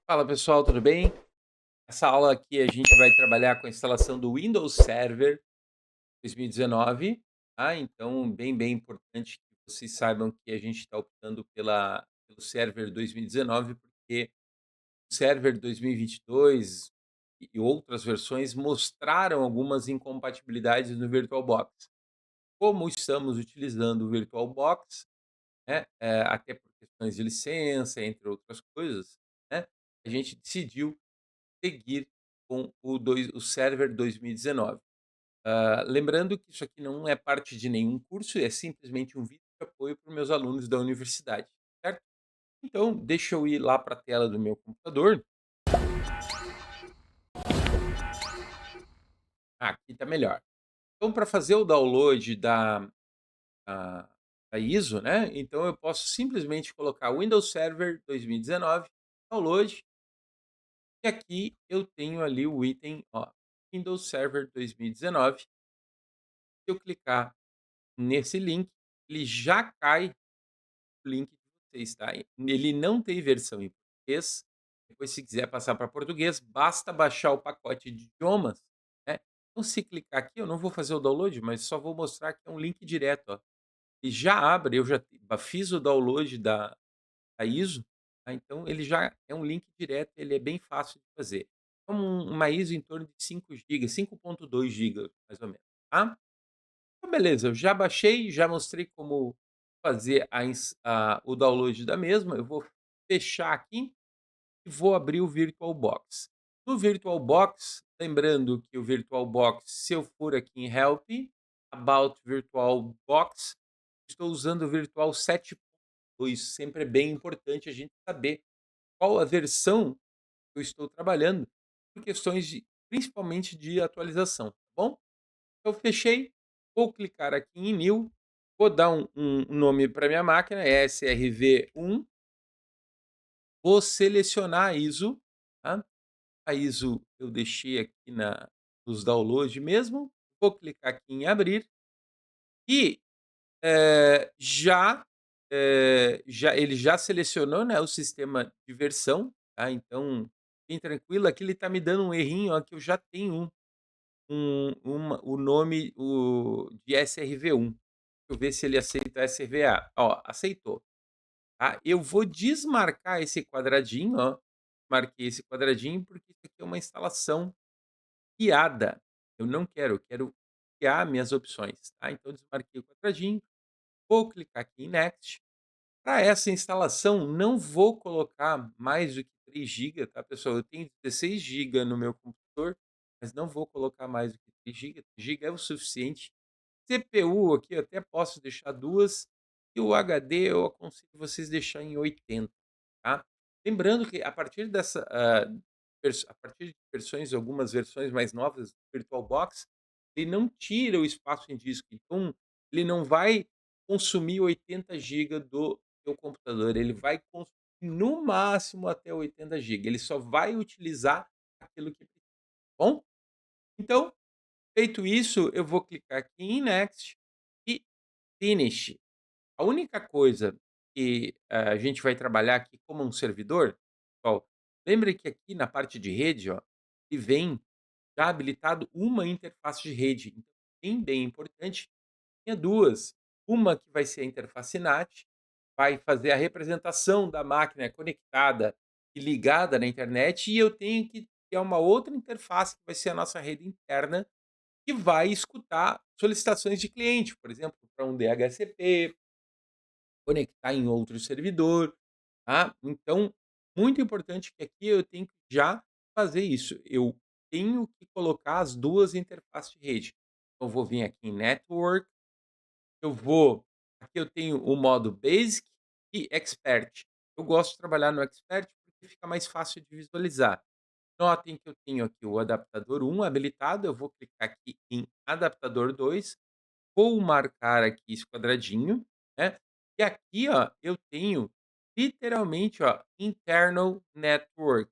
Fala pessoal, tudo bem? Essa aula aqui a gente vai trabalhar com a instalação do Windows Server 2019, tá? Então, bem importante que vocês saibam que a gente está optando pelo Server 2019, porque o Server 2022 e outras versões mostraram algumas incompatibilidades no VirtualBox. Como estamos utilizando o VirtualBox, né, até por questões de licença, entre outras coisas, né, a gente decidiu seguir com o Server 2019. Lembrando que isso aqui não é parte de nenhum curso, é simplesmente um vídeo de apoio para os meus alunos da universidade, certo? Então, deixa eu ir lá para a tela do meu computador. Aqui está melhor. Então, para fazer o download da, da ISO, né? Então, eu posso simplesmente colocar Windows Server 2019, download, e aqui eu tenho ali o item, ó, Windows Server 2019. Se eu clicar nesse link, ele já cai o link de vocês, tá? Ele não tem versão em português. Depois, se quiser passar para português, basta baixar o pacote de idiomas, né? Então, se clicar aqui, eu não vou fazer o download, mas só vou mostrar que é um link direto, ó. E já abre, eu já fiz o download da ISO, tá? Então ele já é um link direto, ele é bem fácil de fazer. É uma ISO em torno de 5 GB, 5.2 GB, mais ou menos, tá? Então beleza, eu já baixei, já mostrei como fazer o download da mesma. Eu vou fechar aqui e vou abrir o VirtualBox. No VirtualBox, lembrando que o VirtualBox, se eu for aqui em Help, About VirtualBox, estou usando o Virtual 7.2. Sempre é bem importante a gente saber qual a versão que eu estou trabalhando, por questões principalmente de atualização, tá bom? Eu fechei, vou clicar aqui em New, vou dar um nome para minha máquina, SRV1, vou selecionar a ISO, tá? A ISO eu deixei aqui nos downloads mesmo, vou clicar aqui em abrir e ele já selecionou, né, o sistema de versão, tá? Então, bem tranquilo, aqui ele está me dando um errinho, ó, que eu já tenho o nome de SRV1. Deixa eu ver se ele aceita SRVA. Ó, aceitou, tá? Eu vou desmarcar esse quadradinho, ó. Marquei esse quadradinho porque isso aqui é uma instalação guiada. Eu não quero, eu quero guiar minhas opções, tá? Então desmarquei o quadradinho, vou clicar aqui em Next. Para essa instalação, não vou colocar mais do que 3 GB, tá, pessoal? Eu tenho 16 GB no meu computador, mas não vou colocar mais do que 3 GB. 3 GB é o suficiente. CPU aqui eu até posso deixar 2 e o HD eu aconselho vocês deixar em 80, tá. Lembrando que a partir de algumas versões mais novas do VirtualBox, ele não tira o espaço em disco, então ele não vai consumir 80 GB do teu computador, ele vai consumir no máximo até 80 GB, ele só vai utilizar aquilo que precisa, tá bom? Então, feito isso, eu vou clicar aqui em Next e Finish. A única coisa que a gente vai trabalhar aqui como um servidor, pessoal, lembre que aqui na parte de rede, ó, ele vem já habilitado uma interface de rede. Então, bem importante, tenha duas. Uma que vai ser a interface NAT, vai fazer a representação da máquina conectada e ligada na internet, e eu tenho que ter uma outra interface que vai ser a nossa rede interna, que vai escutar solicitações de cliente, por exemplo, para um DHCP, conectar em outro servidor, tá? Então, muito importante que aqui eu tenho que já fazer isso. Eu tenho que colocar as 2 interfaces de rede. Eu vou vir aqui em Network, eu vou aqui eu tenho o modo Basic e Expert. Eu gosto de trabalhar no Expert, porque fica mais fácil de visualizar. Notem que eu tenho aqui o adaptador 1 habilitado, eu vou clicar aqui em adaptador 2, vou marcar aqui esse quadradinho, né, e aqui, ó, eu tenho literalmente, ó, internal network,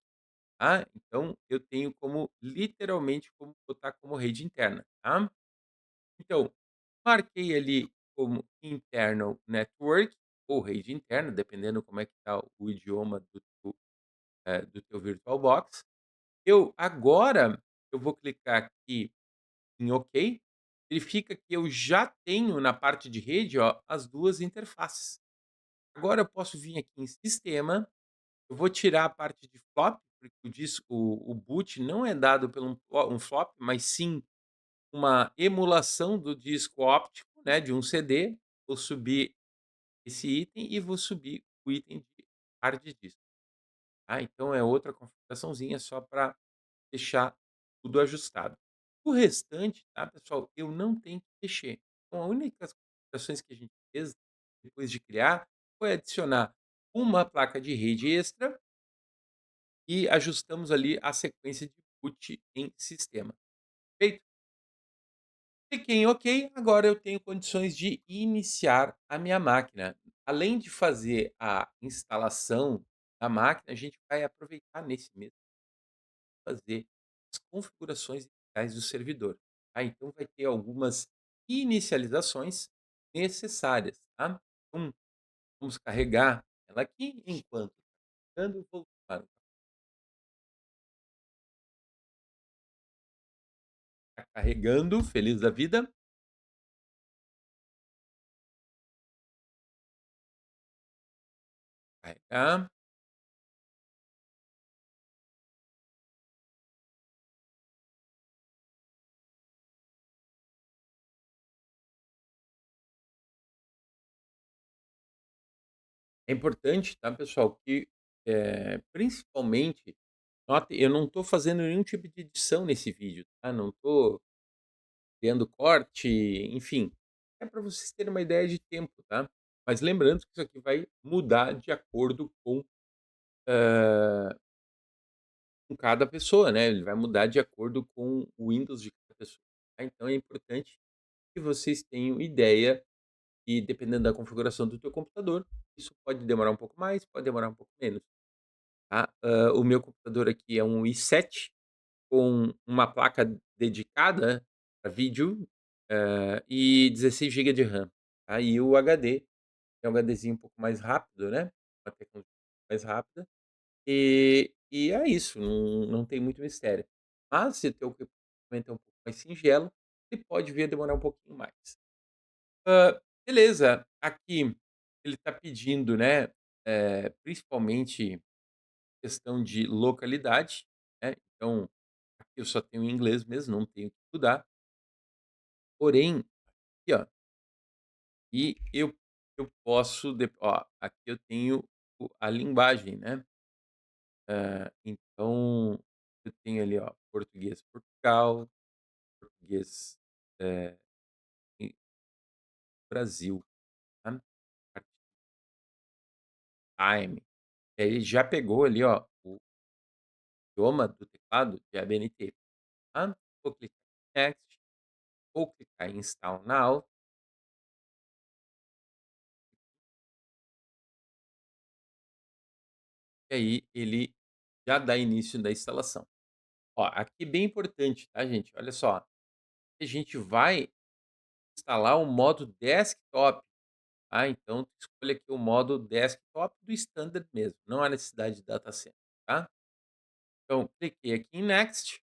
tá. Então eu tenho como literalmente como botar como rede interna, tá. Então, marquei ali como internal network ou rede interna, dependendo como é que tá o idioma do teu VirtualBox. Eu vou clicar aqui em OK, verifica que eu já tenho na parte de rede, ó, as 2 interfaces. Agora eu posso vir aqui em sistema, eu vou tirar a parte de flop, porque o boot não é dado por um flop, mas sim uma emulação do disco óptico, né, de um CD. Vou subir esse item e vou subir o item de hard disk. Ah, então é outra configuraçãozinha só para deixar tudo ajustado. O restante, tá, pessoal, eu não tenho que mexer. Então, a única configurações que a gente fez depois de criar foi adicionar uma placa de rede extra e ajustamos ali a sequência de boot em sistema. Feito? Cliquei em OK, agora eu tenho condições de iniciar a minha máquina. Além de fazer a instalação da máquina, a gente vai aproveitar nesse mesmo fazer as configurações iniciais do servidor, tá. Então vai ter algumas inicializações necessárias, tá. Então, vamos carregar ela aqui, enquanto tá carregando, vou para tá carregando, feliz da vida. Carregar. É importante, tá, pessoal, que, principalmente, note, eu não estou fazendo nenhum tipo de edição nesse vídeo, tá, não estou criando corte, enfim, é para vocês terem uma ideia de tempo, tá. Mas lembrando que isso aqui vai mudar de acordo hã, com cada pessoa, né, ele vai mudar de acordo com o Windows de cada pessoa, tá. Então é importante que vocês tenham ideia e dependendo da configuração do teu computador, isso pode demorar um pouco mais, pode demorar um pouco menos, tá. O meu computador aqui é um i7 com uma placa dedicada para vídeo, e 16 GB de RAM, tá. E o HD é um HDzinho um pouco mais rápido, né, uma tecnologia mais rápida, e é isso, não tem muito mistério. Mas se o teu equipamento é um pouco mais singelo, ele pode vir a demorar um pouquinho mais. Beleza, aqui ele está pedindo, né, principalmente questão de localidade, né, então aqui eu só tenho inglês mesmo, não tenho que estudar, porém, aqui ó, e eu posso aqui eu tenho a linguagem, né, então eu tenho ali ó, português Portugal, português, eh, e Brasil, tá, time, e aí já pegou ali ó, o idioma do teclado de ABNT, tá. Vou clicar em next, vou clicar em install now, e aí ele já dá início da instalação. Ó, aqui bem importante, tá, gente? Olha só, a gente vai instalar o modo desktop, tá? Então, escolha aqui o modo desktop do standard mesmo, não há necessidade de data center, tá? Então, cliquei aqui em next,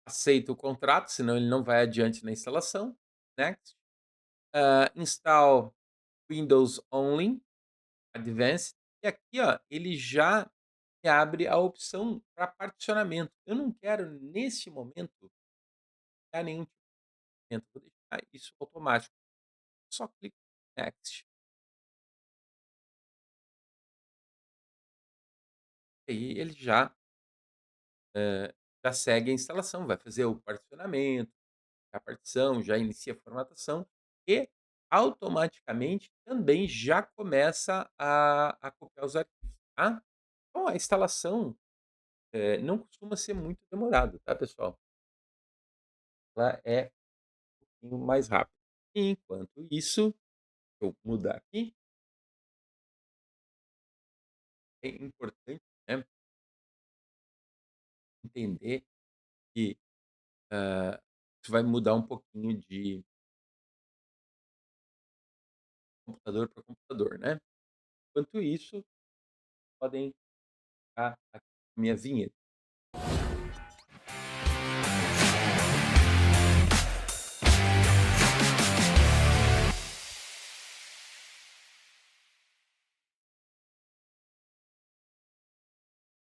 aceito o contrato, senão ele não vai adiante na instalação. Next. Install Windows Only, Advanced. E aqui, ó, ele já me abre a opção para particionamento. Eu não quero, nesse momento, dar nenhum tipo, vou deixar isso automático. Só clico em Next. E aí ele eh, já segue a instalação, vai fazer o particionamento, a partição, já inicia a formatação e automaticamente também já começa a copiar os arquivos, tá. Então a instalação, não costuma ser muito demorado, tá, pessoal. Ela é um pouquinho mais rápida. Enquanto isso, eu mudar aqui, é importante, né, entender que, isso vai mudar um pouquinho de computador para computador, né. Enquanto isso, podem a minha vinheta.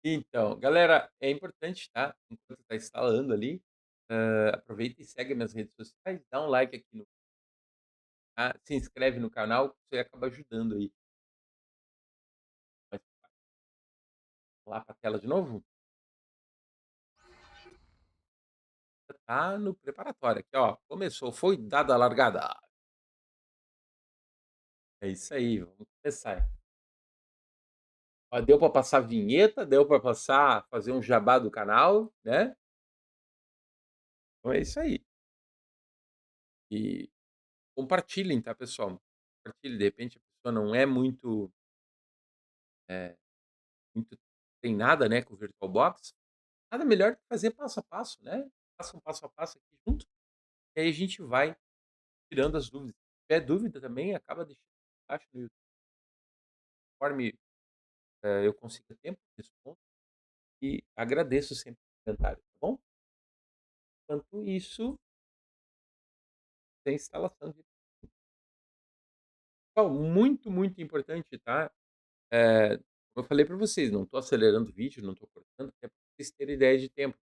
Então, galera, é importante, tá, enquanto tá instalando ali, aproveita e segue minhas redes sociais, dá um like aqui no se inscreve no canal, você acaba ajudando aí. Mas lá pra tela de novo? Tá no preparatório aqui, ó, começou, foi dada a largada. É isso aí, vamos começar. Ó, deu pra passar vinheta, deu pra passar fazer um jabá do canal, né, então é isso aí. E compartilhem, tá, pessoal? Compartilhem, de repente a pessoa não é eh, muito treinada, né, com o VirtualBox, nada melhor que fazer passo a passo, né, faça um passo a passo aqui junto, e aí a gente vai tirando as dúvidas. Se tiver dúvida também, acaba deixando embaixo no YouTube, conforme, eu consiga tempo, eu respondo e agradeço sempre os comentários, tá bom? Enquanto isso, tem instalação de Pessoal, muito, muito importante, tá, como eu falei para vocês, não estou acelerando o vídeo, não estou cortando, até para vocês terem ideia de tempo.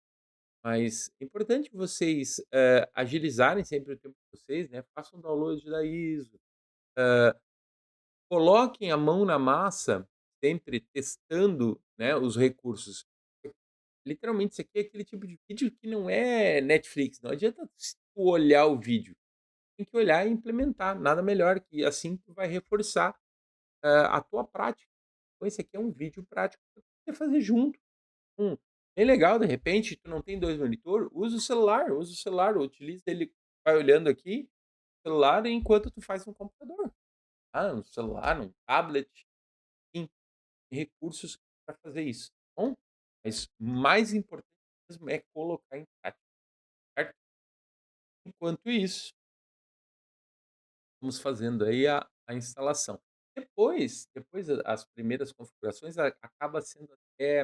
Mas é importante vocês, agilizarem sempre o tempo de vocês, né, façam download da ISO, coloquem a mão na massa, sempre testando, né, os recursos. Literalmente, isso aqui é aquele tipo de vídeo que não é Netflix, não adianta tu olhar o vídeo, tem que olhar e implementar, nada melhor que assim tu vai reforçar, a tua prática. Então esse aqui é um vídeo prático pra você fazer junto. Bem legal, de repente, tu não tem 2 monitor, usa o celular, utiliza ele, vai olhando aqui, celular, enquanto tu faz no computador. No celular, num tablet, enfim, tem recursos para fazer isso, tá bom? Mas mais importante mesmo é colocar em prática, certo? Enquanto isso, vamos fazendo aí a instalação. Depois as primeiras configurações acaba sendo até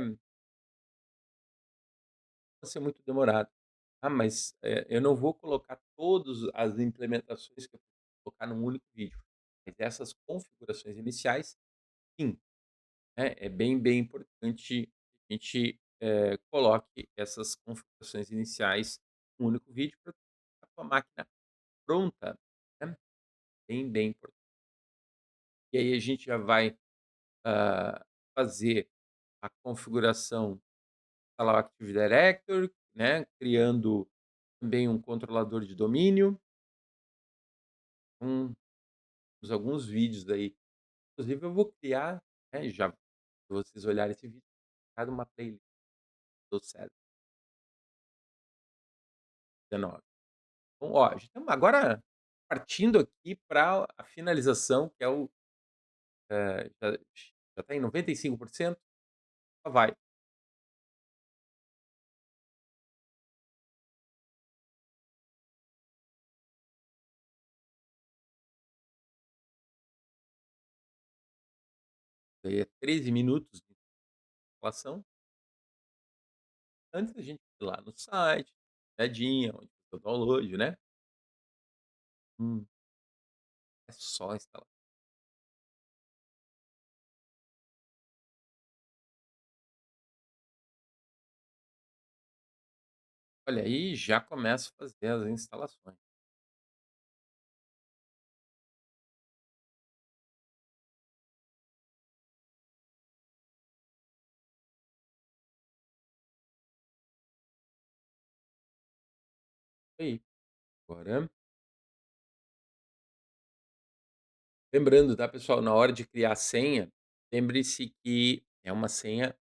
ser muito demorado. Mas, eu não vou colocar todas as implementações que eu vou colocar num único vídeo, mas essas configurações iniciais, sim, né, é bem importante que a gente, coloque essas configurações iniciais num único vídeo para a tua máquina pronta, né, bem importante. E aí a gente já vai, fazer a configuração da lá o Active Directory, né, criando também um controlador de domínio. Temos alguns vídeos aí, inclusive eu vou criar, né, já se vocês olharem esse vídeo, cada uma playlist do César 19. Então, ó, já estamos agora partindo aqui para a finalização, que é o, já está em 95%, só vai. Daí é 13 minutos de instalação, antes da gente ir lá no site, olhadinha, onde foi o download, né. Hum, é só instalar. Olha, aí já começa a fazer as instalações. Aí, agora lembrando, tá, pessoal, na hora de criar a senha, lembre-se que é uma senha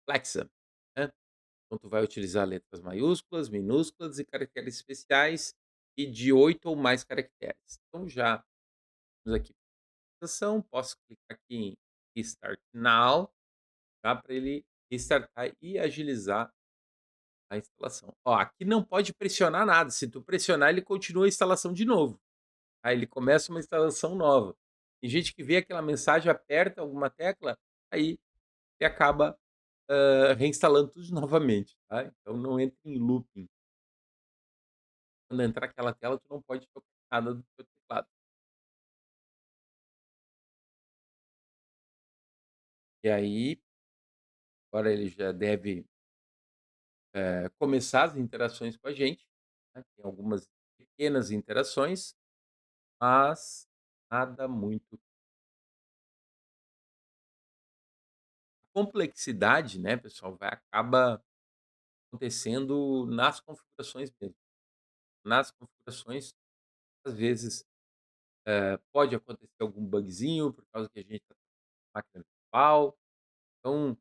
flexa, né. Então tu vai utilizar letras maiúsculas, minúsculas e caracteres especiais e de 8 ou mais caracteres. Então já temos aqui a ação, posso clicar aqui em Restart Now, tá, para ele restartar e agilizar a instalação. Ó, aqui não pode pressionar nada, se tu pressionar ele continua a instalação de novo. Aí ele começa uma instalação nova. Tem gente que vê aquela mensagem, aperta alguma tecla, aí e acaba, reinstalando tudo novamente, tá. Então não entre em looping. Quando entrar aquela tela, tu não pode tocar em nada do teu teclado. E aí, agora ele já deve, começar as interações com a gente, né, tem algumas pequenas interações, mas nada muito complexidade, né, pessoal, vai acaba acontecendo nas configurações mesmo. Nas configurações, às vezes, pode acontecer algum bugzinho por causa que a gente tá com máquina virtual. Então,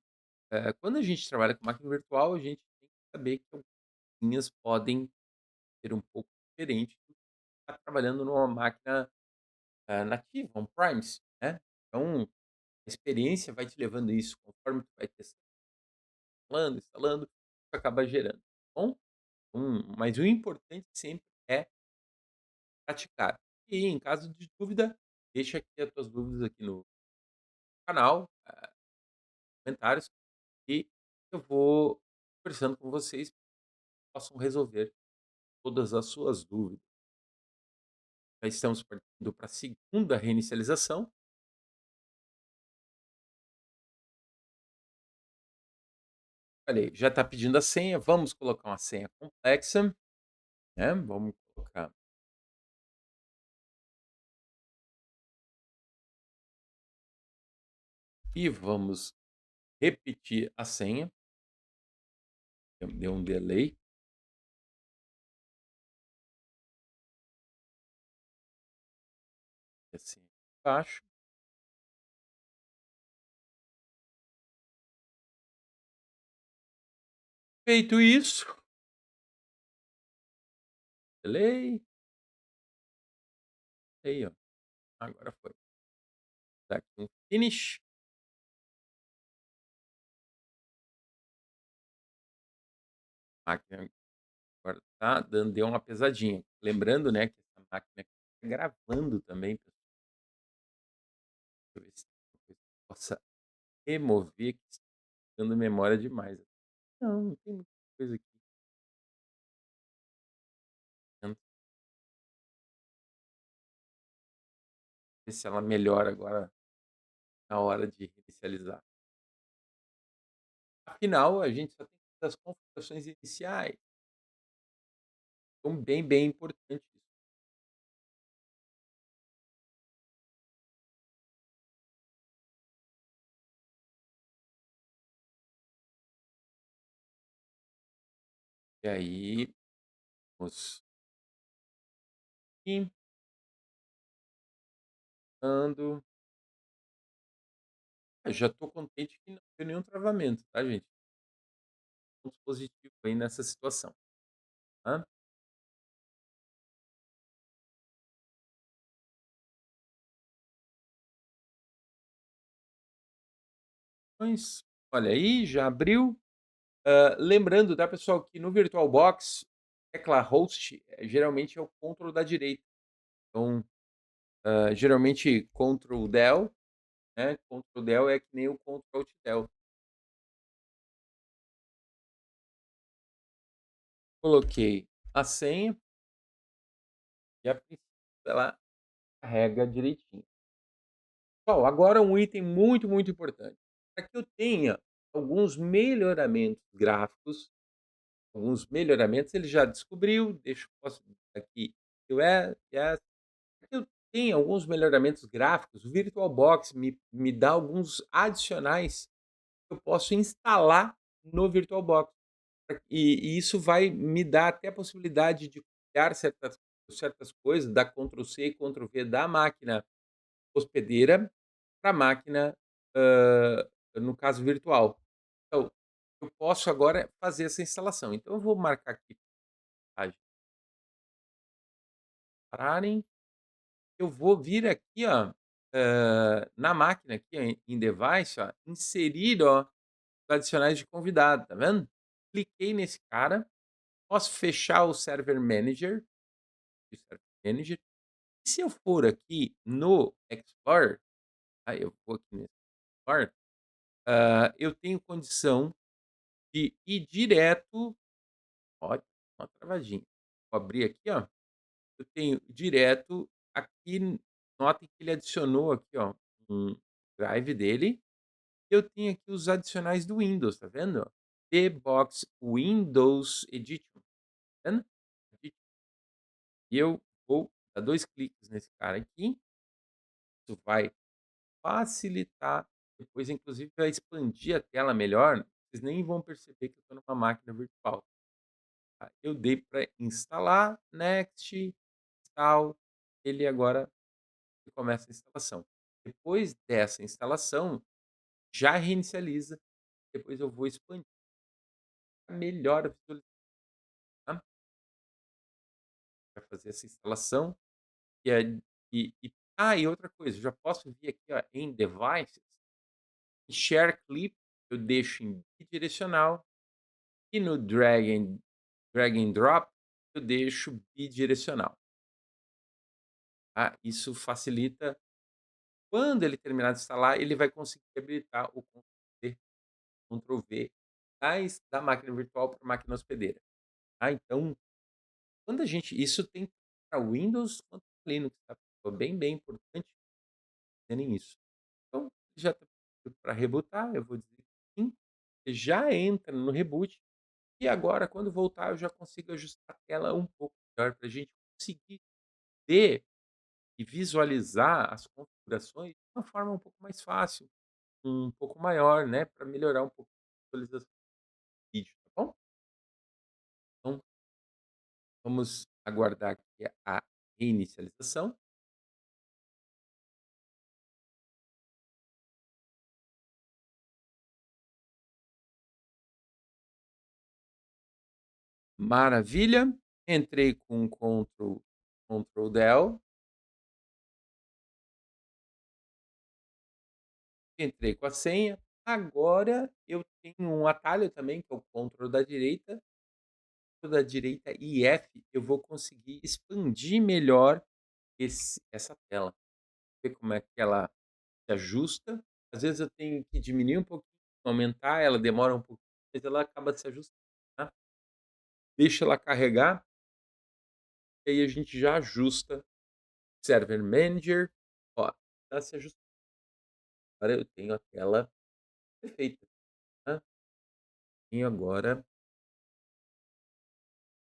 quando a gente trabalha com máquina virtual, a gente tem que saber que algumas coisinhas podem ser um pouco diferente do que tá trabalhando numa máquina, nativa, on-premise, né. Então, a experiência vai te levando isso, conforme tu vai testando, instalando, isso acaba gerando, tá bom? Mas o importante sempre é praticar. E em caso de dúvida, deixa aqui as tuas dúvidas aqui no canal, comentários, e eu vou conversando com vocês, possam resolver todas as suas dúvidas. Já estamos partindo para a segunda reinicialização. Olha aí, já está pedindo a senha, vamos colocar uma senha complexa, né? Vamos colocar e vamos repetir a senha. Deu um delay, assim, embaixo. Feito isso, delay, aí, ó, agora foi. Dá aqui um finish, máquina agora tá dando deu uma pesadinha. Lembrando, né, que essa máquina aqui tá gravando também, pessoal. Deixa eu ver se eu possa remover, que está ficando memória demais. Não, não tem muita coisa aqui dentro. Ver se ela melhora agora na hora de reinicializar. Afinal, a gente só tem que fazer as configurações iniciais, então bem importante isso. E aí, vamos ando. Já estou contente que não deu nenhum travamento, tá, gente? Ponto positivo aí nessa situação, tá? Mas, olha aí, já abriu. Lembrando, tá, pessoal, que no VirtualBox, tecla Host, geralmente é o Ctrl da direita. Então, geralmente Ctrl Del, né, Ctrl Del é que nem o Ctrl Alt Del. Coloquei a senha e a princípio ela carrega direitinho. Bom, agora um item muito importante. Para que eu tenha alguns melhoramentos gráficos, alguns melhoramentos ele já descobriu, deixa eu posso aqui, eu yes. Para que eu tenha alguns melhoramentos gráficos, o VirtualBox me dá alguns adicionais que eu posso instalar no VirtualBox. E isso vai me dar até a possibilidade de criar certas coisas, dar Ctrl C e Ctrl V da máquina hospedeira para a máquina, no caso virtual. Então, eu posso agora fazer essa instalação. Então eu vou marcar aqui para pararem, eu vou vir aqui, ó, na máquina aqui, ó, em device, ó, inserir, ó, os adicionais de convidado, tá vendo? Cliquei nesse cara, posso fechar o Server Manager, o Server Manager. E se eu for aqui no Explorer, aí eu vou aqui no Explorer, eu tenho condição de ir direto. Olha, uma travadinha. Vou abrir aqui, ó, eu tenho direto aqui, notem que ele adicionou aqui, ó, um drive dele, eu tenho aqui os adicionais do Windows, tá vendo? The-Box Windows Edition, tá vendo? E eu vou dar 2 cliques nesse cara aqui, isso vai facilitar, depois inclusive vai expandir a tela melhor, vocês nem vão perceber que eu estou numa máquina virtual, tá. Eu dei para instalar, next, install, ele agora começa a instalação. Depois dessa instalação, já reinicializa, depois eu vou expandir pra melhor a visualização, tá. Vai fazer essa instalação, e aí e outra coisa, eu já posso vir aqui, ó, em devices, e share clip, eu deixo em bidirecional, e no drag and drop, eu deixo bidirecional, tá. Isso facilita, quando ele terminar de instalar, ele vai conseguir habilitar o Ctrl+C, Ctrl+V da máquina virtual para a máquina hospedeira. Ah, então, quando a gente isso tem para Windows quanto pra Linux, tá. Foi bem importante terem isso. Então, já está para rebootar, eu vou dizer que sim, você já entra no reboot, e agora quando voltar eu já consigo ajustar a tela um pouco melhor para a gente conseguir ver e visualizar as configurações de uma forma um pouco mais fácil, um pouco maior, né, para melhorar um pouco a visualização do vídeo, tá bom? Então, vamos aguardar aqui a reinicialização. Maravilha. Entrei com Ctrl Del, entrei com a senha. Agora eu tenho um atalho também, que é o Ctrl da direita. Ctrl da direita e F, eu vou conseguir expandir melhor essa tela. Ver como é que ela se ajusta. Às vezes eu tenho que diminuir um pouquinho, aumentar, ela demora um pouquinho, mas ela acaba se ajustando, tá. Deixa ela carregar, e aí a gente já ajusta. Server Manager, ó, tá se ajustando. Agora eu tenho a tela perfeita, né. Tenho agora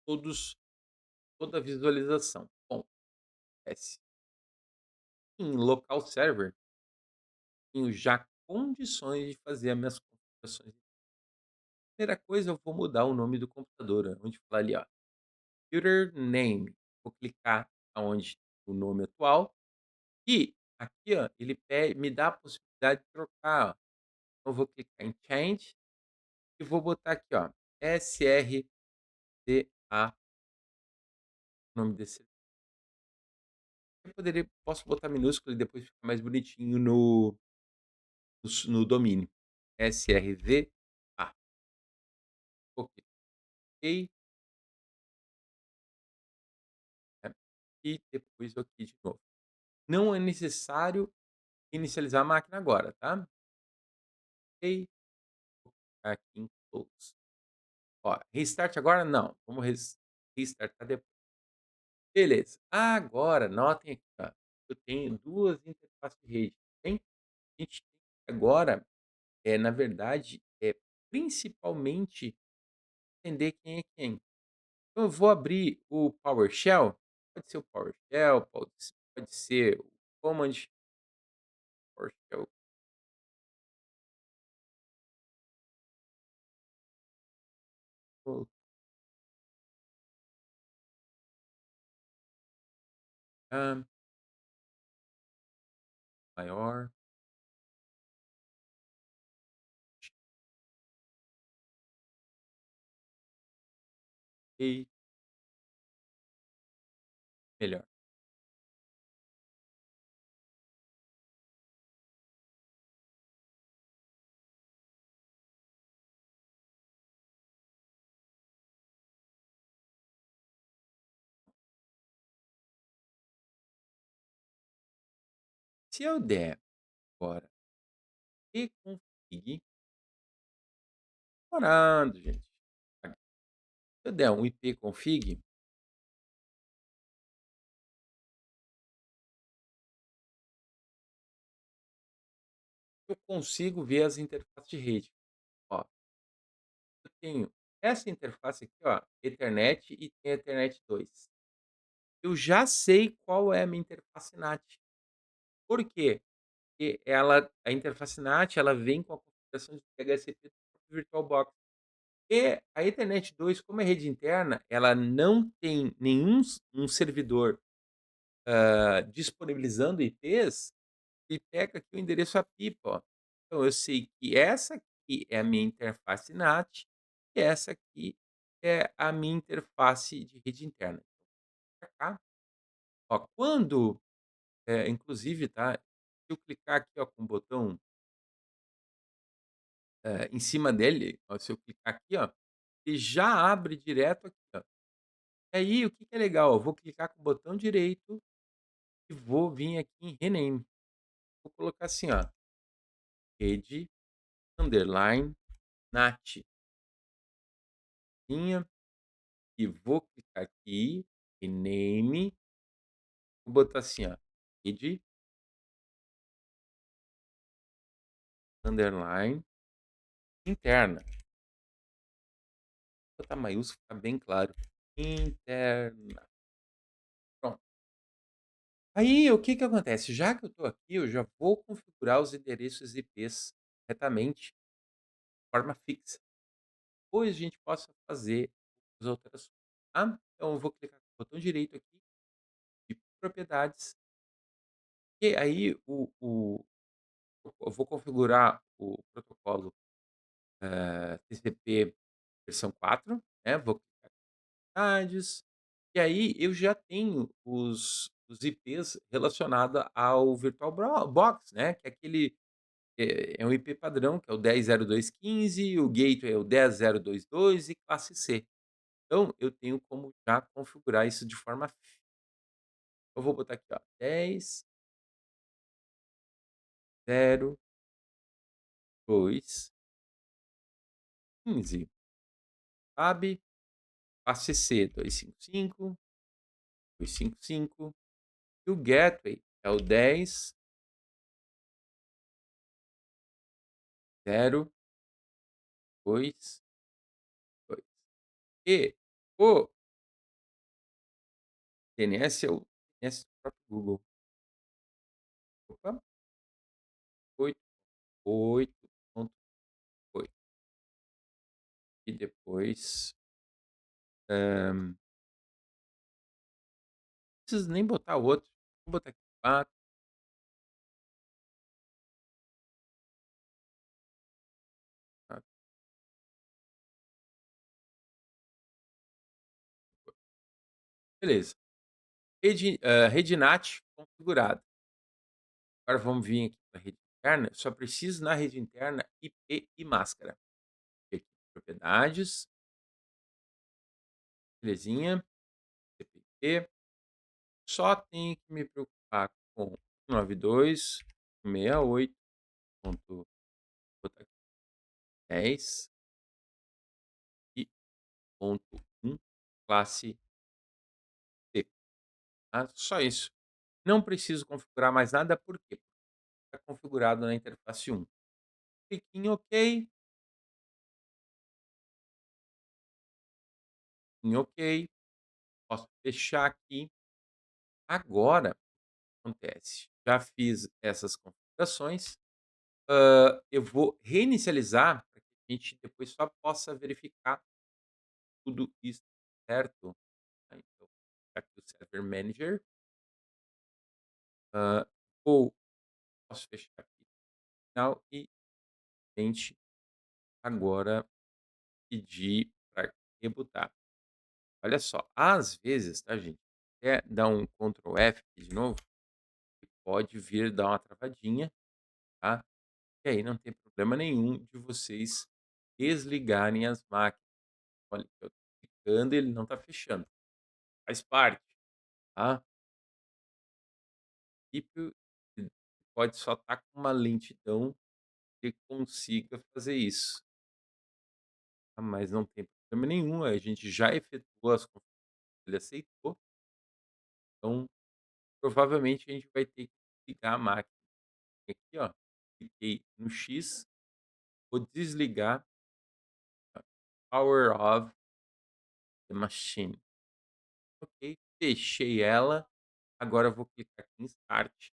todos toda a visualização. Bom, acontece, em local server, tenho já condições de fazer as minhas configurações. Primeira coisa, eu vou mudar o nome do computador, onde falar ali, ó, computer name. Vou clicar aonde o nome atual, e aqui, ó, ele me dá a possibilidade de trocar, ó. Então eu vou clicar em change e vou botar aqui, ó, SRDA, o nome desse. Eu posso botar minúsculo e depois fica mais bonitinho no domínio. SRVA. Ok. Né, e depois ok de novo. Não é necessário inicializar a máquina agora, tá. Ok, aqui em close. Ó, restart agora não, vamos restartar depois. Beleza. Agora notem aqui, ó, eu tenho 2 interfaces de rede, tem. A gente tem agora, na verdade, principalmente entender quem é quem. Então eu vou abrir o PowerShell, pode ser o PowerShell, pode ser o Command PowerShell, hã, maior, ok, melhor. Se eu der agora reconfigurar, config, demorando, gente. Se eu der um ip config, eu consigo ver as interfaces de rede. Ó, eu tenho essa interface aqui, ó, Ethernet e tem Ethernet 2. Eu já sei qual é a minha interface NAT. Por quê? Porque a interface NAT, ela vem com a configuração de DHCP do próprio VirtualBox. E a Ethernet 2, como é rede interna, ela não tem nenhum um servidor, disponibilizando IPs, e pega aqui o endereço API, ó. Então eu sei que essa aqui é a minha interface NAT, e essa aqui é a minha interface de rede interna. Pra cá, ó, quando, inclusive, tá, se eu clicar aqui, ó, com o botão, em cima dele, ó, se eu clicar aqui, ó, ele já abre direto aqui, ó. E aí o que que é legal, eu vou clicar com o botão direito e vou vir aqui em rename. Vou colocar assim, ó, rede underline NAT. E vou clicar aqui, rename, vou botar assim, ó, rede underline interna. Vou botar maiúsculo, ficar bem claro. Interna. Pronto. Aí o que que acontece? Já que eu estou aqui, eu já vou configurar os endereços IPs corretamente, de forma fixa. Depois a gente possa fazer as alterações, tá? Então eu vou clicar com o botão direito aqui de propriedades, e aí eu vou configurar o protocolo, TCP versão 4, né, vou clicar em propriedades, e aí eu já tenho os IPs relacionado ao VirtualBox, né, que é aquele, é um IP padrão, que é o 10.02.15, o gateway é o 10.022 e classe C. Então eu tenho como já configurar isso de forma eu vou botar aqui, ó, 10.02.15, sabe, classe C 255, e o gateway é o 10.022. E o DNS é o DNS do próprio Google. Opa, 88.8. E depois, não preciso nem botar o outro. Vou botar aqui 4. Beleza. Rede NAT configurada. Agora vamos vir aqui para a rede interna. Eu só preciso na rede interna IP e máscara. Aqui, propriedades, belezinha, CPIP. Só tenho que me preocupar com 192.168.10 e ponto 1, classe C. Tá? Só isso. Não preciso configurar mais nada, por quê? Está configurado na interface 1. Clique em OK, em OK, posso fechar aqui. Agora, o que acontece? Já fiz essas configurações, eu vou reinicializar para que a gente depois só possa verificar tudo isso certo. Tá, então, aqui o Server Manager, hã, ou posso fechar aqui no final e a gente agora pedir para rebootar. Olha só, às vezes, tá, gente, quer dar um Ctrl F aqui de novo, e pode vir dar uma travadinha, tá? E aí não tem problema nenhum de vocês desligarem as máquinas. Olha, eu tô clicando e ele não está fechando. Faz parte, tá? E pode só estar com uma lentidão que consiga fazer isso. Ah, mas não tem problema nenhum, a gente já efetuou as configurações, ele aceitou, então provavelmente a gente vai ter que ligar a máquina aqui, ó, cliquei no X, vou desligar a power of the machine. Ok, fechei ela, agora eu vou clicar aqui em start,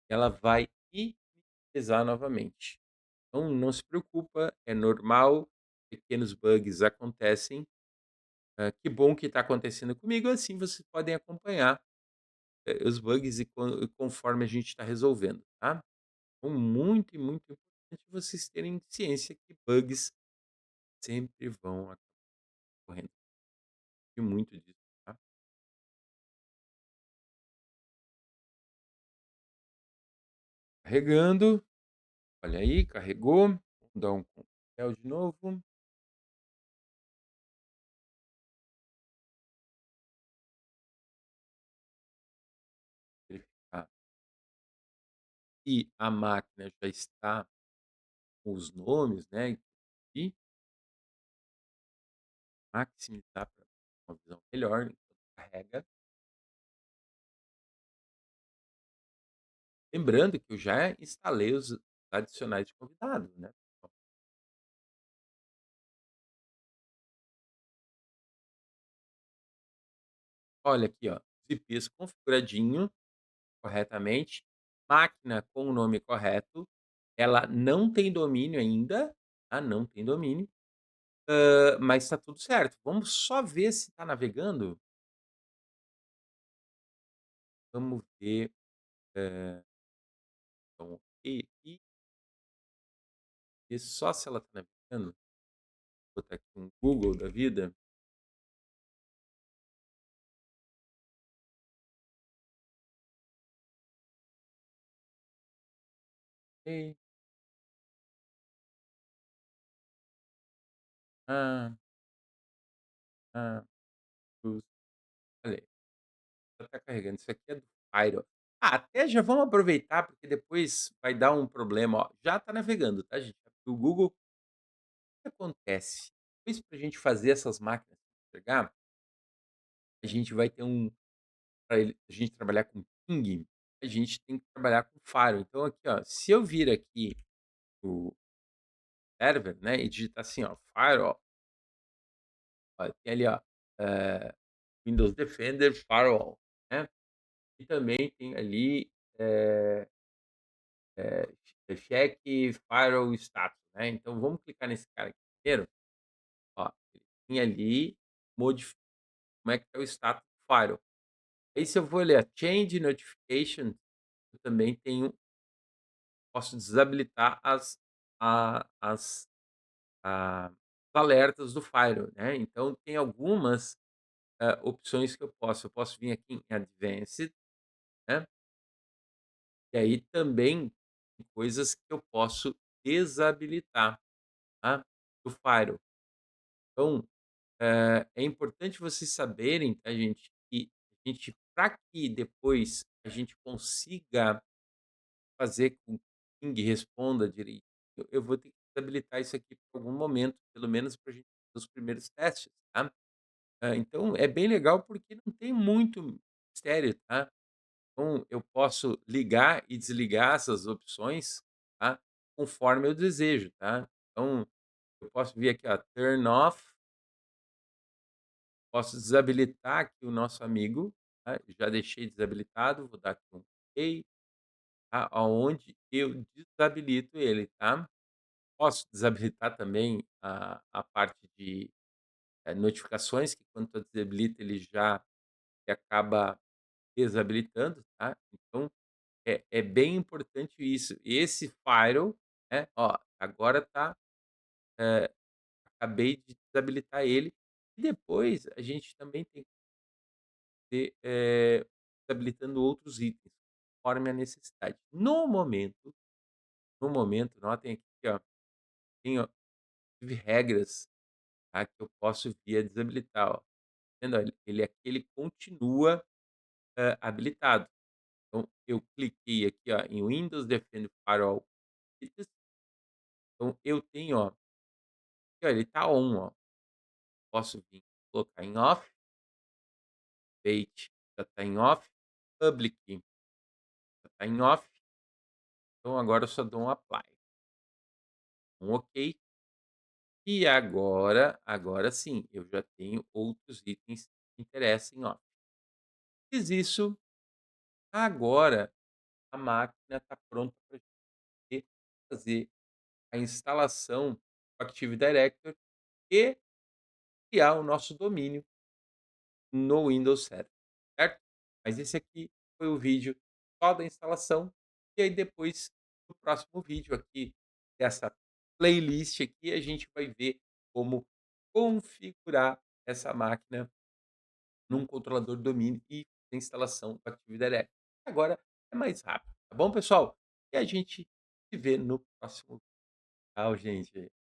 ela vai inicializar novamente. Então não se preocupa, é normal, pequenos bugs acontecem. Que bom que está acontecendo comigo, assim vocês podem acompanhar, os bugs e conforme a gente está resolvendo, tá. Então muito e muito importante vocês terem ciência que bugs sempre vão ocorrendo, e muito disso, tá. Carregando, olha aí, carregou, vamos dar um Ctrl de novo, verificar se a máquina já está com os nomes, né, e maximizar para uma visão melhor enquanto carrega. Lembrando que eu já instalei os adicionais de convidado, né. Olha aqui, ó, os IPs configuradinho corretamente, máquina com o nome correto, ela não tem domínio ainda, tá, não tem domínio, mas está tudo certo. Vamos só ver se está navegando? Vamos ver, eh, então ok aqui, e só se ela está navegando. Vou botar aqui um Google da vida. Ok. Ah, ah, justo. Olha aí, já está carregando. Isso aqui é do Firewall. Ah, até já vamos aproveitar, porque depois vai dar um problema, ó. Já está navegando, tá, gente? O Google, o que acontece? Depois para a gente fazer essas máquinas entregar, a gente vai ter para a gente trabalhar com ping, a gente tem que trabalhar com Firewall. Então aqui, ó, se eu vir aqui o server, né, e digitar assim, ó, Firewall, ó, tem ali, ó, eh, Windows Defender Firewall, né, e também tem ali, eh cheque Firewall Status, né. Então vamos clicar nesse cara aqui primeiro, ó, ele tem ali modif como é que é o status do Firewall. Aí se eu vou ler a Change Notification, eu também tenho posso desabilitar as a os alertas do Firewall, né. Então tem algumas, opções que eu posso vir aqui em Advanced, né, e aí também tem coisas que eu posso desabilitar, tá, do Firewall. Então, é importante vocês saberem, tá, gente, que a gente para que depois a gente consiga fazer com que o Ping responda direito, eu vou ter que desabilitar isso aqui por algum momento, pelo menos para a gente fazer os primeiros testes, tá. Então é bem legal, porque não tem muito mistério, tá. Então eu posso ligar e desligar essas opções, tá, conforme eu desejo, tá. Então eu posso vir aqui, ó, turn off. Posso desabilitar aqui o nosso amigo, tá, já deixei desabilitado, vou dar aqui um OK, tá, aonde eu desabilito ele, tá. Posso desabilitar também a parte de, notificações, que quando eu desabilito ele já acaba desabilitando, tá. Então é bem importante isso. Esse firewall, né, ó, agora tá, acabei de desabilitar ele, e depois a gente também tem habilitando outros itens, conforme a necessidade. No momento, notem aqui que, ó, tem, ó, inclusive regras, tá, que eu posso vir a desabilitar, ó. Tá vendo, ó, ele aqui ele continua, habilitado. Então eu cliquei aqui, ó, em Windows Defender Firewall Features, Então eu tenho, ó, aqui, ó, ele tá on, ó. Posso vir colocar em off, wait já tá em off, public já tá em off, então agora eu só dou um apply, um ok, e agora sim, eu já tenho outros itens que interessam em off. Fiz isso, agora a máquina está pronta para gente fazer a instalação do Active Directory e criar o nosso domínio no Windows Server, certo? Mas esse aqui foi o vídeo só da instalação, e aí depois, no próximo vídeo aqui, dessa playlist aqui, a gente vai ver como configurar essa máquina num controlador de domínio e a instalação do Active Directory. Agora é mais rápido, tá bom, pessoal? E a gente se vê no próximo. Tchau, gente.